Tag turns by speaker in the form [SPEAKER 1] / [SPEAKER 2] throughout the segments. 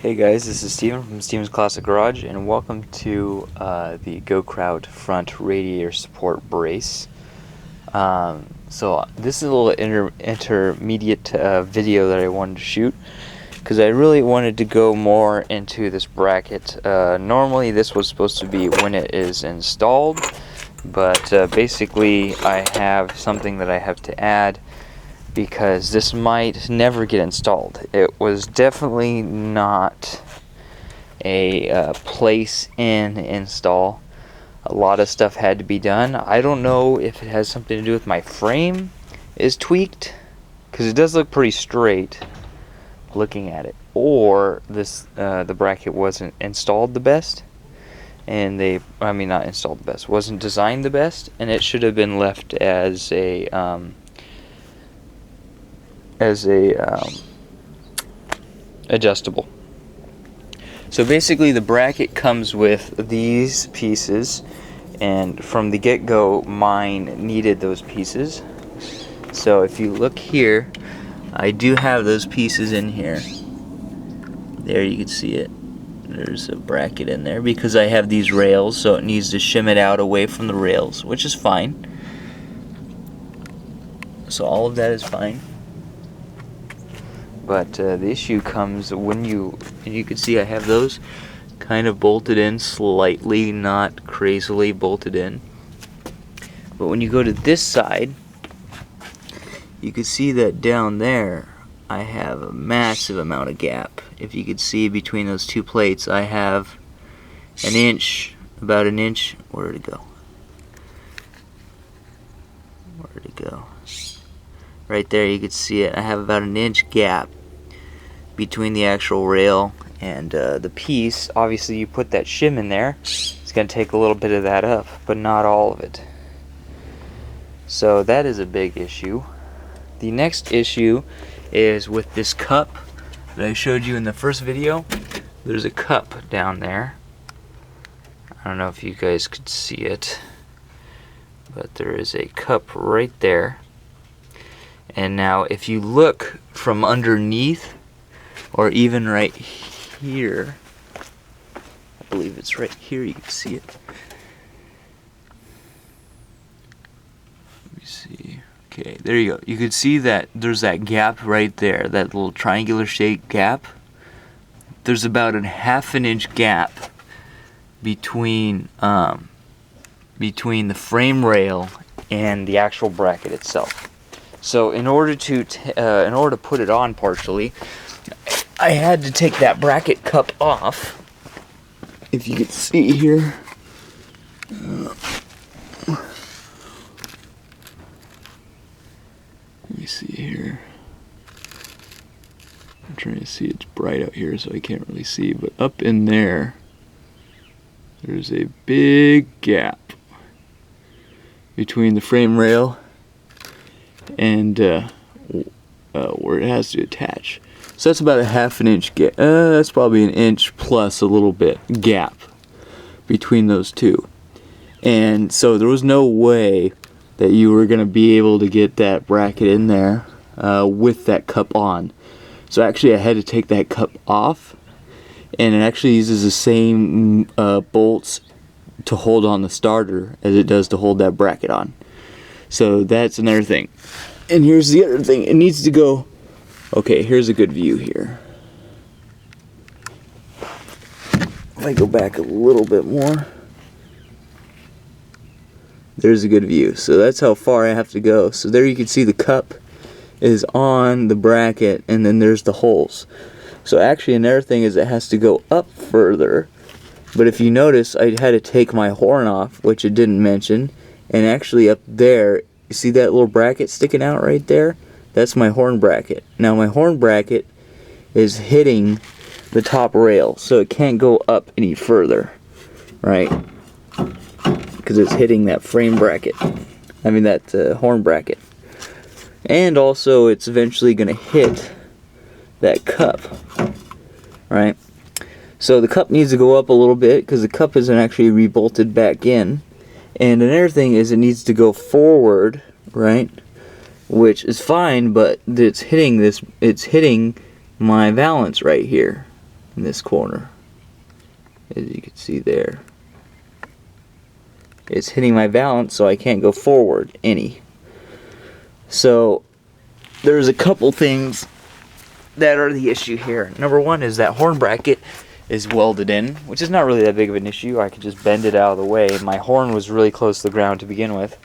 [SPEAKER 1] Hey guys, this is Steven from Steven's Classic Garage, and welcome to the Kraut front radiator support brace. So this is a little intermediate video that I wanted to shoot, because I really wanted to go more into this bracket. Normally this was supposed to be when it is installed, but basically I have something that I have to add, because this might never get installed. It was definitely not a place in install. A lot of stuff had to be done. I don't know if it has something to do with my frame is tweaked, because it does look pretty straight looking at it, or this the bracket wasn't installed the best, and not installed the best, wasn't designed the best, and it should have been left as a adjustable. So basically the bracket comes with these pieces, and from the get-go mine needed those pieces. So if you look here, I do have those pieces in here. There, you can see it. There's a bracket in there because I have these rails, so it needs to shim it out away from the rails, which is fine. So all of that is fine. But the issue comes when you can see I have those kind of bolted in slightly, not crazily bolted in. But when you go to this side, you can see that down there I have a massive amount of gap. If you could see between those two plates, I have an inch, about an inch. Where'd it go? Where'd it go? Right there, you can see it. I have about an inch gap between the actual rail and the piece. Obviously you put that shim in there, it's going to take a little bit of that up, but not all of it. So that is a big issue. The next issue is with this cup that I showed you in the first video. There's a cup down there. I don't know if you guys could see it, but there is a cup right there. And now if you look from underneath, or even right here, I believe it's right here, you can see it. Let me see. Okay, there you go. You can see that there's that gap right there, that little triangular shaped gap. There's about a ½ inch gap between the frame rail and the actual bracket itself. So in order to put it on partially, I had to take that bracket cup off. If you can see here, let me see here. I'm trying to see, it's bright out here so I can't really see, but up in there, there's a big gap between the frame rail and where it has to attach. So that's about a ½ inch gap. That's probably an inch plus a little bit gap between those two. And so there was no way that you were going to be able to get that bracket in there with that cup on. So actually I had to take that cup off, and it actually uses the same bolts to hold on the starter as it does to hold that bracket on. So that's another thing. And here's the other thing. It needs to go... Okay, here's a good view here. If I go back a little bit more, there's a good view. So that's how far I have to go. So there you can see the cup is on the bracket, and then there's the holes. So actually another thing is it has to go up further. But if you notice, I had to take my horn off, which it didn't mention. And actually up there, you see that little bracket sticking out right there? That's my horn bracket. Now my horn bracket is hitting the top rail, so it can't go up any further, right? Because it's hitting that frame bracket. I mean that horn bracket. And also it's eventually going to hit that cup, right? So the cup needs to go up a little bit because the cup isn't actually rebolted back in. And another thing is it needs to go forward, right? Which is fine, but it's hitting my valance right here. in this corner, as you can see there. It's hitting my valance, so I can't go forward any. So there's a couple things that are the issue here. Number one is that horn bracket is welded in, which is not really that big of an issue. I could just bend it out of the way. My horn was really close to the ground to begin with,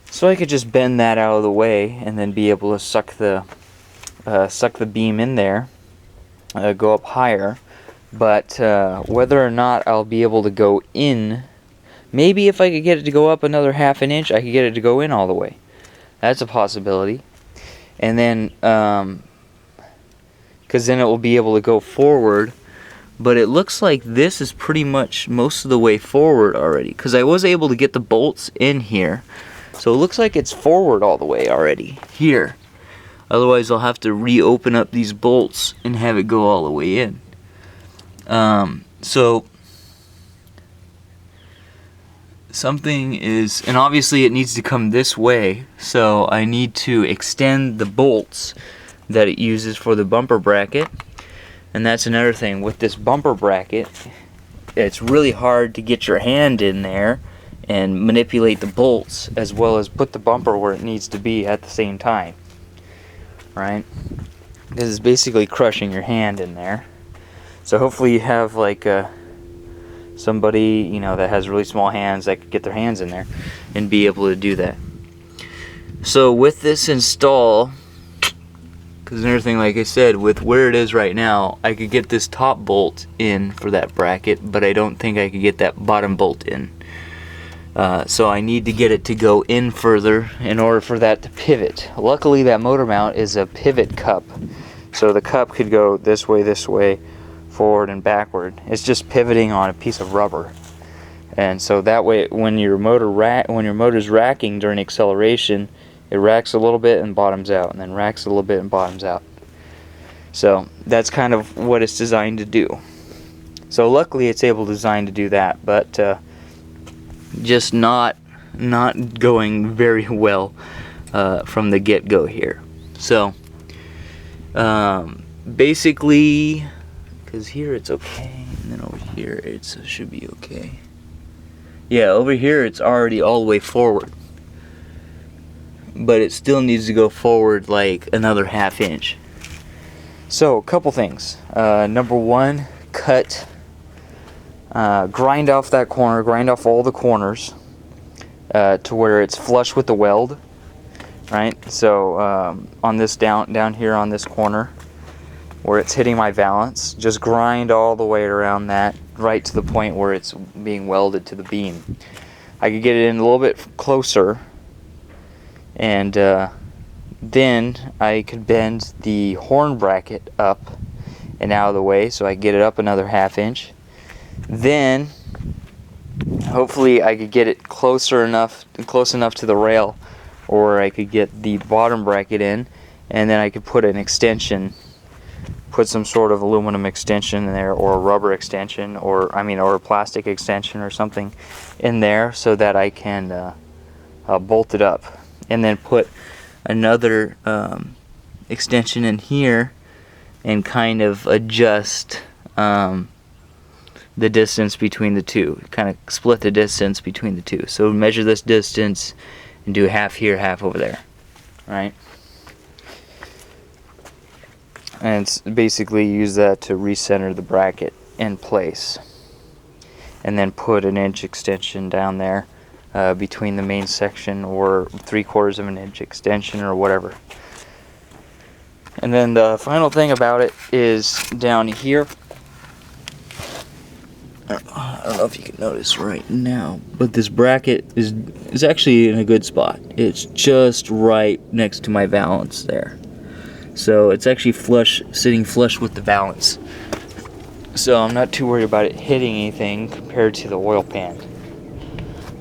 [SPEAKER 1] so I could just bend that out of the way and then be able to suck the beam in there, go up higher. But whether or not I'll be able to go in, maybe if I could get it to go up another half an inch, I could get it to go in all the way. That's a possibility. And then, because then it will be able to go forward. But it looks like this is pretty much most of the way forward already, because I was able to get the bolts in here. So it looks like it's forward all the way already here. Otherwise I'll have to reopen up these bolts and have it go all the way in. So something is, and obviously it needs to come this way, so I need to extend the bolts that it uses for the bumper bracket. And that's another thing with this bumper bracket, it's really hard to get your hand in there and manipulate the bolts as well as put the bumper where it needs to be at the same time, right? Because it's basically crushing your hand in there. So hopefully you have like somebody, you know, that has really small hands that could get their hands in there and be able to do that. So with this install, because another thing, like I said, with where it is right now, I could get this top bolt in for that bracket, but I don't think I could get that bottom bolt in. So I need to get it to go in further in order for that to pivot. Luckily that motor mount is a pivot cup, so the cup could go this way, forward and backward. It's just pivoting on a piece of rubber. And so that way when your motor's racking during acceleration, it racks a little bit and bottoms out, and then racks a little bit and bottoms out. So that's kind of what it's designed to do. So luckily it's designed to do that, but just not going very well from the get-go here. So basically, because here it's okay, and then over here it should be okay. Yeah, over here it's already all the way forward, but it still needs to go forward like another half inch. So a couple things. Number one, grind off that corner, grind off all the corners to where it's flush with the weld, right? So on this down here on this corner where it's hitting my valance, just grind all the way around that right to the point where it's being welded to the beam. I could get it in a little bit closer, and then I could bend the horn bracket up and out of the way so I could get it up another half inch. Then hopefully I could get it close enough to the rail, or I could get the bottom bracket in, and then I could put an extension, put some sort of aluminum extension in there, or a rubber extension, or a plastic extension or something in there, so that I can bolt it up, and then put another extension in here and kind of adjust the distance between the two, kind of split the distance between the two. So measure this distance and do half here, half over there, right? And basically use that to recenter the bracket in place, and then put an inch extension down there between the main section, or 3/4 of an inch extension, or whatever. And then the final thing about it is down here. I don't know if you can notice right now, but this bracket is actually in a good spot. It's just right next to my valance there. So it's actually sitting flush with the valance. So I'm not too worried about it hitting anything compared to the oil pan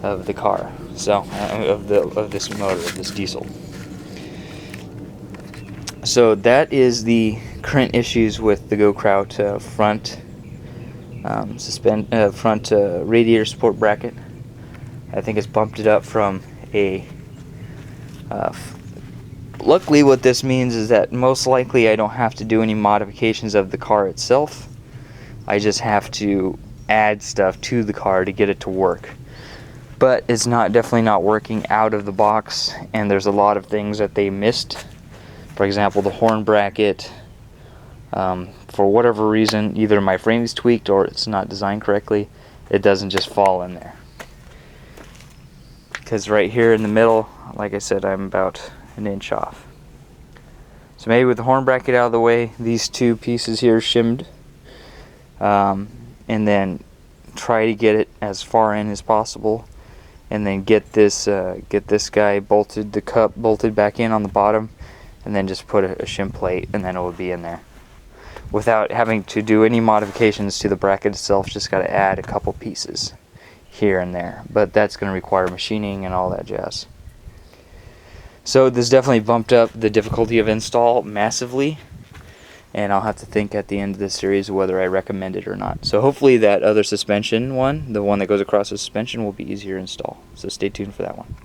[SPEAKER 1] of the car. So of this motor, of this diesel. So that is the current issues with the Kraut front radiator support bracket. I think it's bumped it up from a luckily what this means is that most likely I don't have to do any modifications of the car itself. I just have to add stuff to the car to get it to work. But it's definitely not working out of the box, and there's a lot of things that they missed. For example, the horn bracket, for whatever reason, either my frame is tweaked or it's not designed correctly, it doesn't just fall in there. Because right here in the middle, like I said, I'm about an inch off. So maybe with the horn bracket out of the way, these two pieces here shimmed, and then try to get it as far in as possible, and then get this guy bolted, the cup bolted back in on the bottom, and then just put a shim plate, and then it will be in there without having to do any modifications to the bracket itself. Just got to add a couple pieces here and there, but that's going to require machining and all that jazz. So this definitely bumped up the difficulty of install massively, and I'll have to think at the end of this series whether I recommend it or not. So hopefully that other suspension one, the one that goes across the suspension, will be easier to install. So stay tuned for that one.